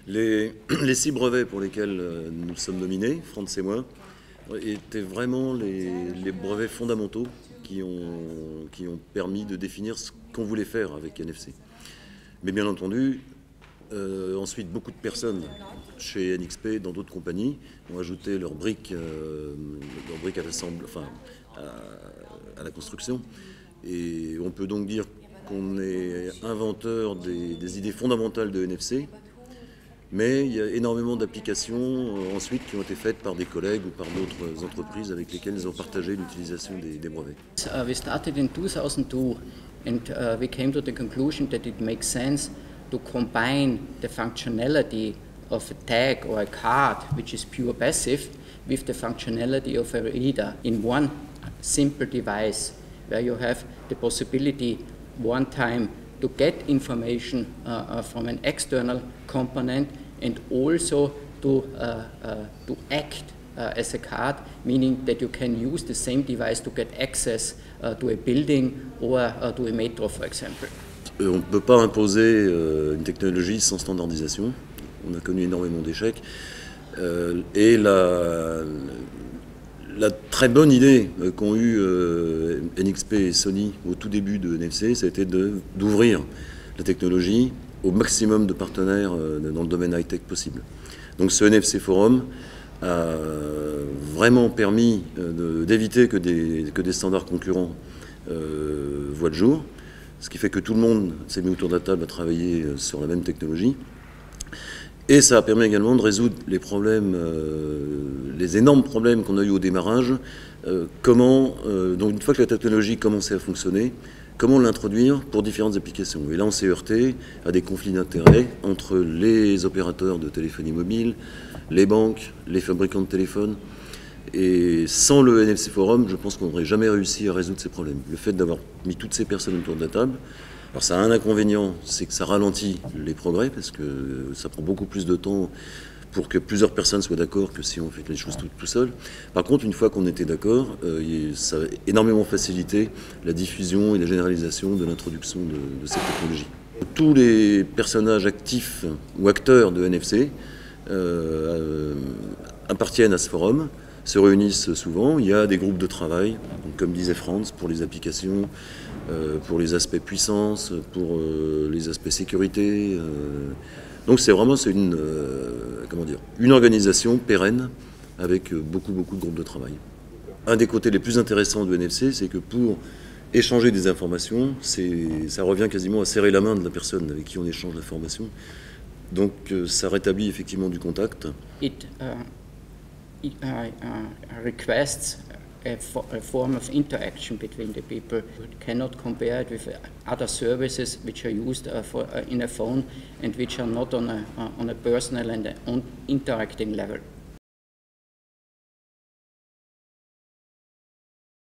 Les 6 brevets pour lesquels nous sommes nominés, Franz et moi, étaient vraiment les brevets fondamentaux qui ont permis de définir ce qu'on voulait faire avec NFC. Mais bien entendu, ensuite beaucoup de personnes chez NXP, dans d'autres compagnies, ont ajouté leurs briques à l'assemblage, enfin, à la construction. Et on peut donc dire qu'on est inventeur des idées fondamentales de NFC, mais il y a énormément d'applications ensuite qui ont été faites par des collègues ou par d'autres entreprises avec lesquelles ils ont partagé l'utilisation des brevets. We started in 2002 and we came to the conclusion that it makes sense to combine the functionality of a tag or a card, which is pure passive, with the functionality of a reader in one simple device, where you have the possibility one time to get information from an external component and also to act as a card, meaning that you can use the same device to get access to a building or to a metro, for example. On ne peut pas imposer une technologie sans standardisation. On a connu énormément d'échecs. Et la très bonne idée qu'ont eu NXP et Sony au tout début de NFC, c'était d'ouvrir la technologie au maximum de partenaires dans le domaine high-tech possible. Donc ce NFC Forum a vraiment permis d'éviter que des standards concurrents voient le jour, ce qui fait que tout le monde s'est mis autour de la table à travailler sur la même technologie. Et ça a permis également de résoudre les problèmes, les énormes problèmes qu'on a eu au démarrage. Donc une fois que la technologie commençait à fonctionner, comment l'introduire pour différentes applications. Et là, on s'est heurté à des conflits d'intérêts entre les opérateurs de téléphonie mobile, les banques, les fabricants de téléphones. Et sans le NFC Forum, je pense qu'on n'aurait jamais réussi à résoudre ces problèmes. Le fait d'avoir mis toutes ces personnes autour de la table, alors ça a un inconvénient, c'est que ça ralentit les progrès, parce que ça prend beaucoup plus de temps pour que plusieurs personnes soient d'accord que si on fait les choses tout seul. Par contre, une fois qu'on était d'accord, ça a énormément facilité la diffusion et la généralisation de l'introduction de cette technologie. Tous les personnages actifs ou acteurs de NFC appartiennent à ce forum, se réunissent souvent. Il y a des groupes de travail, donc comme disait Franz, pour les applications, pour les aspects puissance, pour les aspects sécurité. Donc c'est vraiment une organisation pérenne avec beaucoup de groupes de travail. Un des côtés les plus intéressants de NFC, c'est que pour échanger des informations, ça revient quasiment à serrer la main de la personne avec qui on échange l'information. Donc ça rétablit effectivement du contact. It requests a form of interaction between the people. You cannot compare it with other services which are used in a phone and which are not on a personal and interacting level.